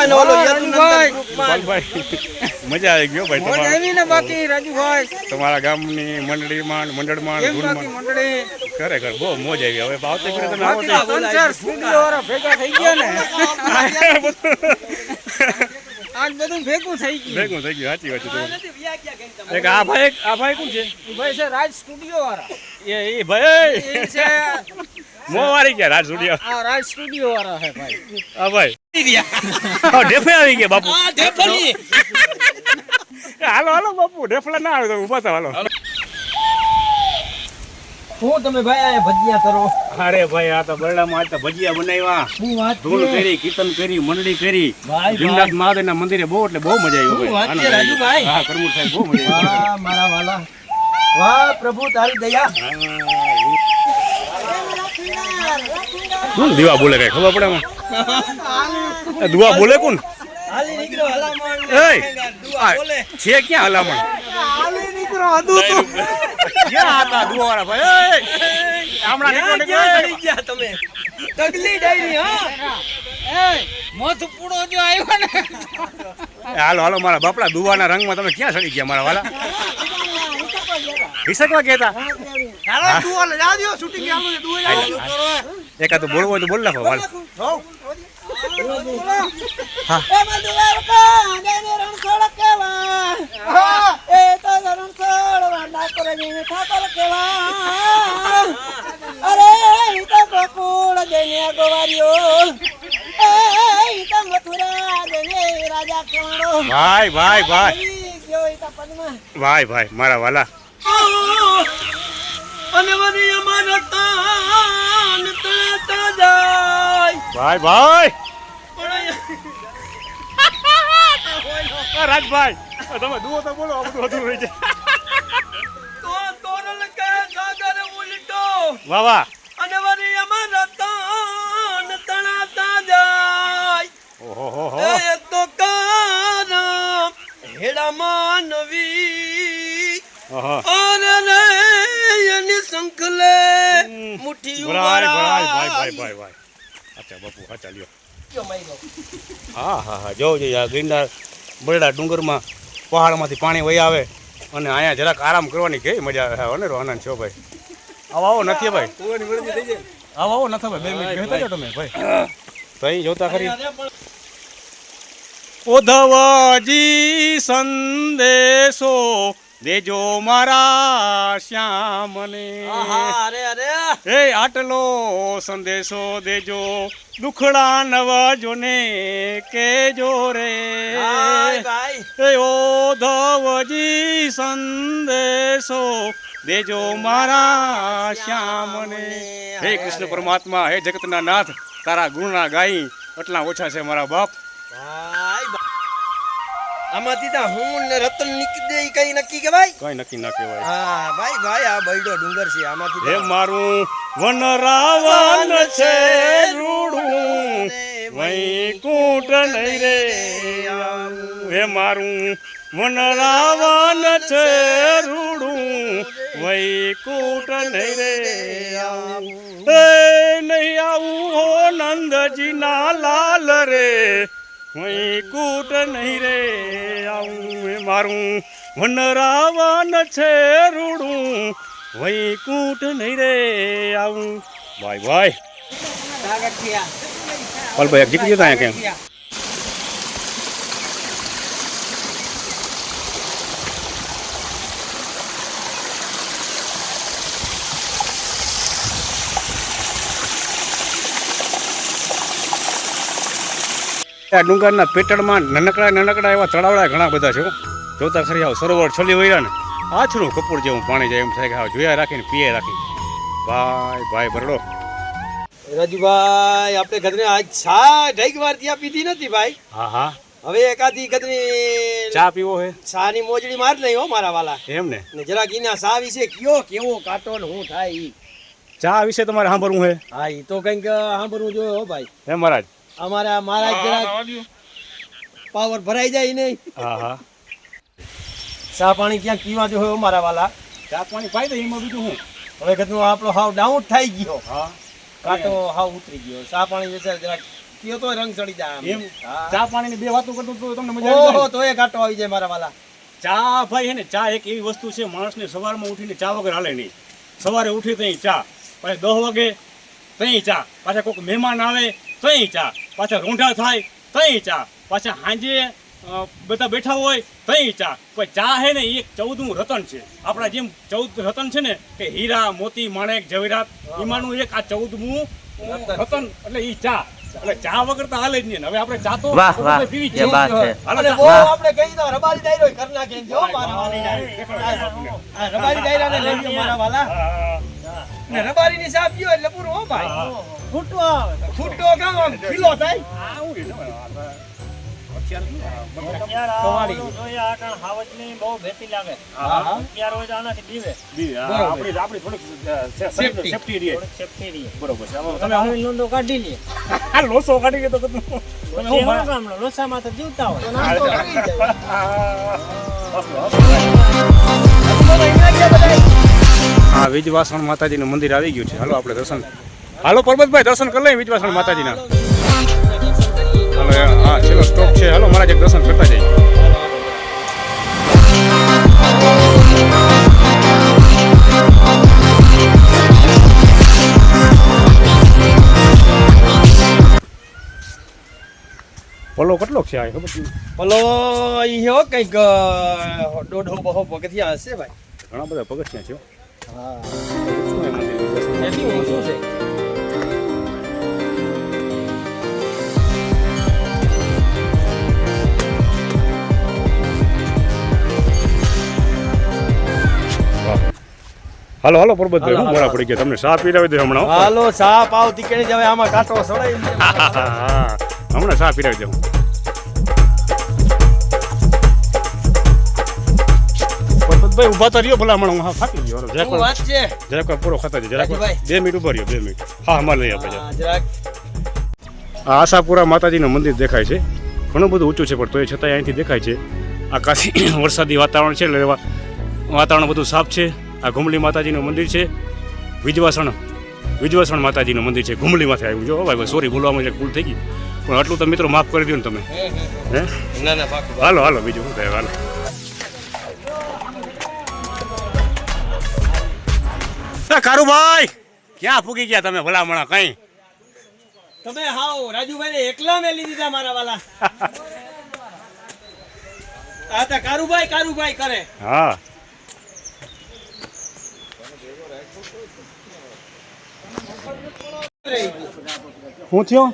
અને ઓલો યદુનંદન મજા આવી ગયો ભાઈ મોજ આવી ને બાકી રાજુભાઈ તમારા ગામની મંડળીમાં મંડળી ખરેખર બહુ મોજ આવી. હવે આવતી ફેરે તમે આવો બાકી ત્રણ ચાર સ્ટુડિયો વાળા ભેગા થઈ ગયા ને આજ બધું ભેગું થઈ ગયું. ભેગું થઈ ગયું. સાચી વાત છે તમારી. એક આ ભાઈ કોણ છે? ઈ ભાઈ છે રાજ સ્ટુડિયો વાળા. એ ભાઈ એ છે મોવારી ગયા રાજ સ્ટુડિયો. આ રાજ સ્ટુડિયો વાળા છે ભાઈ. હા ભાઈ ઢેફે આવી ગયા બાપુ. હાલો હાલો બાપુ ઢેફલા ના આવે તો ઉભા થાવ હાલો. હું તમે ભાઈ આ ભજીયા કરો? અરે ભાઈ આ તો બરડામાં આજ તો ભજીયા બનાવ્યા, હું વાત ધૂળ કરી, કીર્તન કરી, મંડળી કરી, ભાઈ, ભીમનાથ મહાદેવના મંદિરે બહુ એટલે બહુ મજા આવી. શું વાત છે, ભાઈ રાજુભાઈ? હા કરમુર સાહેબ બહુ મજા આવી. વાહ મારા વાલા, વાહ પ્રભુ તારી દયા. કોણ દીવા બોલે કઈ ખબર પડે આમાં? દુઆ બોલે કોણ? હાલી નીકળો હલામણ એ દુઆ બોલે છે ક્યાં હલામણ? હાલી નીકળો અદુ તો ક્યાં હતા દુઆ વાળા ભાઈ? હમણાં નીકળો ક્યાં ચડી ગયા તમે? તગલી ડાયરી હા એ મોથ પૂડો જો આવ્યો ને હાલો હાલો મારા બાપડા દુવાના રંગમાં તમે ક્યાં ચડી ગયા મારા વાલા? હિસકવા ગયા હતા? હાલો દુઆ લે જાજો શૂટિંગ આલો છે દુઆ આલો એકા તો બોલવો હોય તો બોલ નાખો હાલ. હા એમાં દ્વારકા દેને રણછોડ કેવા એ તો રણછોડ વાંડા કરે ને ઠાકોર કેવા અરે ઈ તો ગોકુળ દેને ગોવારીઓ એ ઈ તો મથુરા દેને રાજા કેવાડો ભાઈ ભાઈ ભાઈ ગયો ઈ તો પદ્મા ભાઈ ભાઈ મારા વાલા અને વની અમારા તાન તળતા જાય ભાઈ ભાઈ રાજભાઈ તમે દુઓ તો બોલો, આ બધું અધૂરું રહી જાય. તો તોરલ કે સાગર ઉલટો વાહ વાહ. અને વની અમારા તાન તળતા જાય ઓહો હો હો. એ તો કાના હેડા માનવી ઓહો. અરે રે એની સંકલે મુઠ્ઠી ભાઈ ભાઈ ભાઈ ઉવાળા ભાઈ ભાઈ ભાઈ. અચ્છા બાપુ હા ચાલ્યો. હા હા હા જોવું જોઈએ. આ ગિરનાર બરડા ડુંગરમાં પહાડમાંથી પાણી વહી આવે અને અહીંયા જરાક આરામ કરવાની કેવી મજા આવે. હા ને આનંદ છો ભાઈ. આવો આવો નથી ભાઈ, આવો આવો નથી ભાઈ. 2 મિનિટ કહેતા જાઓ તમે ભાઈ. ભાઈ જોતા ખરી. ઉદ્ધવજી સંદેશો દેજો મારા શ્યામને. અરે અરે એ આટલો સંદેશો દેજો દુખડા નવાજો ને કેજો રે. ભાઈ ભાઈ એ ઉદ્ધવજી સંદેશો દેજો મારા શ્યામને. હે કૃષ્ણ પરમાત્મા, હે જગતના નાથ, તારા ગુણના ગાઈ એટલા ઓછા છે મારા બાપ. ભાઈ આમાંથી તા હું ને રતન નીકળી દે કઈ નક્કી કે ભાઈ? કઈ નક્કી ના કહેવાય. હા ભાઈ ભાઈ આ બૈડો ડુંગર છે આમાંથી હે મારું વન રાવણ છે રૂડું વૈકુંઠ નહીં રે આવું. હે મારું વન રાવણ છે રૂડું વૈકુંઠ નહીં રે આવું. એ નહીં આવું હો નંદજી ના લાલ રે વૈકુંઠ નહીં રે આવું. હે મારું વન રાવણ છે રૂડું વૈકુંઠ નહીં રે આવું. ભાઈ ભાઈ પલભાઈ એક જીકી જતા કેમ? આ ડુંગરના પેટડમાં નાનકડા એવા તળાવડા ઘણા બધા છે. જોતા ખરી આવો સરોવર છલી વળ્યા ને આછરું કપૂર જેવું પાણી જાય એમ થાય કે જોયા રાખીને પીએ રાખી. ભાઈ ભાઈ બરડો. રાજુભાઈ આપણે ગદને આજ ચા ઢઈક વાર ત્યાં પીધી નથી ભાઈ. હા હા હવે એકાદી ગદની ચા પીવો હે? ચાની મોજડી માર નહીં હો મારા વાલા. એમ ને ને જરાક ઈના ચા વિશે કયો કેવો કાટો ને હું થાય ઈ. ચા વિશે તમારે સાંભળવું હે? હા ઈ તો કંઈક સાંભળવું જોઈએ હો ભાઈ. હે મહારાજ? અમારા મહારાજ જરાક પાવર ભરાઈ જાય નહીં. હા હા ચા પાણી ક્યાંક પીવા જો હો મારા વાલા. ચા પાણી પાઈ દે એમાં બીજું હું. હવે ગદનો આપણો હાવ ડાઉન થઈ ગયો. હા કાંટો હાવ ઉતરી ગયો. ચા પાણી વિશે જરાક કયો તો રંગ ચડી જાય આમ. એમ હા. ચા પાણીની બે વાતો કરતો તો તમને મજા આવી ઓહો જાય. તો એ ઘાટો આવી જાય મારા વાલા. ચા ભાઈ હે ને ચા એક એવી વસ્તુ છે માણસને સવારમાં ઉઠીને ચા વગર હાલે નહીં. સવારે ઉઠી તઈ ચા, પછી 10 વાગે તઈ ચા, પાછા કોઈક મહેમાન આવે તઈ ચા, પાછા રોંઢા થાય તઈ ચા, પાછા સાંજે બધા બેઠા હોય તઈ ચા. કોઈ ચા હે ને એ એક 14મું રતન છે. આપણા જેમ 14 રતન છે ને કે હીરા મોતી માણેક જવેરાત, એમાંનું એક આ 14મું રતન એટલે ઈ ચા. એટલે ચા વગર તો હાલે જ નહીં. હવે આપણે ચા તો વાહ, વાહ, પીવી જ જે બાત છે. હાલો અને ચા. બહુ આપણે કહી દો રબારી ડાયરો કર નાખે જો મારા વાલા. આ રબારી ડાયરાને લઈ લ્યો મારા વાલા. ને રબારીની સાપ ગયો એટલે પૂરું હો ભાઈ. ફૂટો આવે ફૂટો કામ આમ કિલો થાય. કવાડી જોયા આટણ હાવજની બહુ ભેતી લાગે હા. ત્યાર હોય તો આનાથી બીવે આપણી થોડીક Safety. સેફટી રહે. સેફટી રહે બરોબર છે. હવે તમે હવે લોંદો કાઢી લે આ લોસો કાઢી ગયો તો તમે એવો ગામનો લોસામાં તો જીવતા હોય નાસ્તો કરી જાય. હા, વિજવાસણ માતાજીનું મંદિર આવી ગયું છે. હાલો આપણે દર્શન. હાલો પરબતભાઈ દર્શન કરી લઈએ વિજવાસણ માતાજીના. હાલો હા છેલ્લો સ્ટોપ છે. હાલો મારા જે દર્શન કરતા જઈએ. પલો કેટલો છે આ ખબર છે? ભલો ઈ હો કઈક 150 પગથિયા હશે ભાઈ. ઘણા બધા પગથિયા છે હો. હા. શું એ મંદિરનું દર્શન? કેટલી ઊંચું છે. વાહ. હાલો હાલો પરબતભાઈ હાલો, હું મોડા હાલો. પડી ગયા. તમને ચા પીરાવી દે હમણાં હો. હાલો સાપ આવતી કેણી જ હવે આમાં કાંટો સડાઈ દે. હા, હમણાં ચા પીરાવી દઉં. પરબતભાઈ ઊભા તો રહ્યો ભલા હમણાં હું થાકી ગયો. હાલો, જરાક શું વાત છે જરાક વાર પૂરો ખાતા જરાક વાર. રાજુભાઈ. 2 મિનિટ ઉભા રહ્યો 2 મિનિટ. હા અમારે લઈ આપણે હા, જરાક આ આશાપુરા માતાજીનું મંદિર દેખાય છે. ઘણું બધું ઊંચું છે પણ તોય છતાંય અહીંથી દેખાય છે. આકાશી વરસાદી વાતાવરણ છે એટલે વાતાવરણ બધું સાફ છે. આ ઘુમલી માતાજીનું મંદિર છે. વિજવાસણ માતાજીનું મંદિર છે. ઘુમલીમાંથી આવ્યું જો ભાઈ સોરી બોલવામાં એક ભૂલ થઈ ગઈ પણ આટલું તો મિત્રો માફ કરી દો ને તમે. હે ના ના પાકું. હાલો હાલો બીજું શું થાય હાલો. કારુભાઈ ક્યાં ફૂગી ગયા તમે ભલામણા કઈ? તમે હાવ રાજુભાઈ એકલા મેલી દીધા મારા વાલા. આ તા કારુભાઈ કરે. હા શું થયો?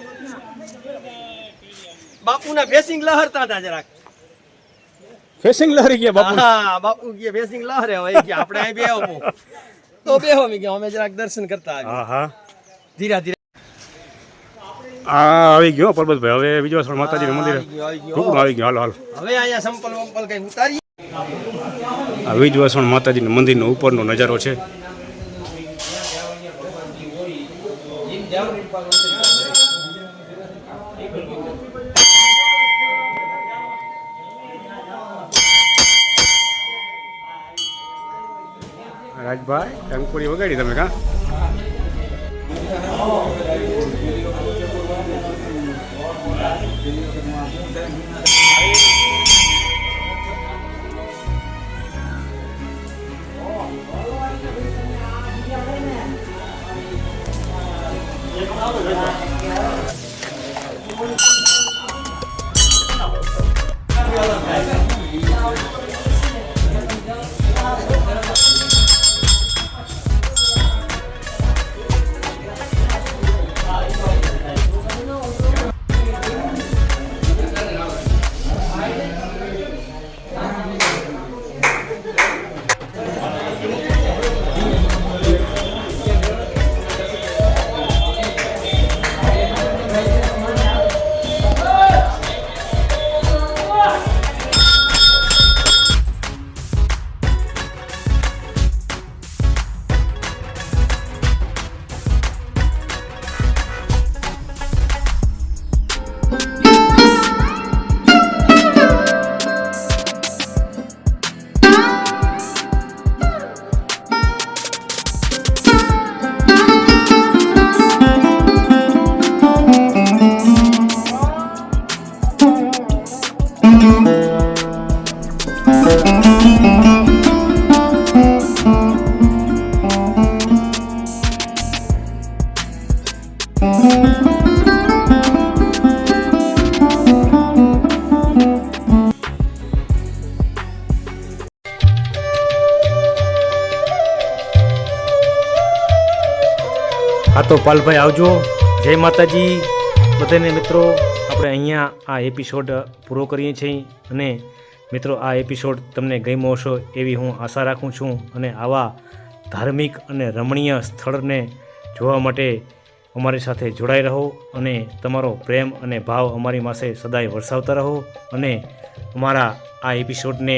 બાપુના ફેસિંગ લહરતા હતા જરાક. ફેસિંગ લહરી ગયા બાપુ. હા બાપુ કે ફેસિંગ લહરે હોય કે આપણે અહીં બેહો તો બેહો મી કે અમે જરાક દર્શન કરતા આવીએ. હા હા ધીરે ધીરે આવી ગયો પરબતભાઈ. હવે વિજવાસણ માતાજીનું મંદિર આવી ગયો. રૂબરૂ આવી ગયો. હાલો હાલો હવે અહીંયા સંપલ વંપલ કઈ ઉતારી. આ વિજવાસણ માતાજીનું મંદિરનો ઉપરનો નજારો છે. રાજભાઈ ટંકુરી વગાડી તમે કા? તો પાલભાઈ આવજો. જય માતાજી બધાને મિત્રો. આપણે અહીંયા આ એપિસોડ પૂરો કરીએ છીએ અને મિત્રો આ એપિસોડ તમને ગમ્યો હશે એવી હું આશા રાખું છું. અને આવા ધાર્મિક અને રમણીય સ્થળને જોવા માટે અમારી સાથે જોડાઈ રહો અને તમારો પ્રેમ અને ભાવ અમારી પાસે સદાય વરસાવતા રહો. અને અમારા આ એપિસોડને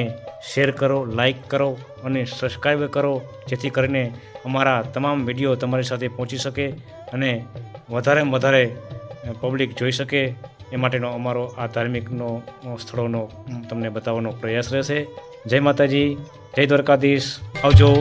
શેર કરો, લાઈક કરો અને સબસ્ક્રાઈબ કરો, જેથી કરીને અમારા તમામ વિડીયો તમારી સાથે પહોંચી શકે અને વધારેમાં વધારે પબ્લિક જોઈ શકે. એ માટેનો અમારો આ ધાર્મિકનો સ્થળોનો તમને બતાવવાનો પ્રયાસ રહેશે. જય માતાજી, જય દ્વારકાધીશ, આવજો.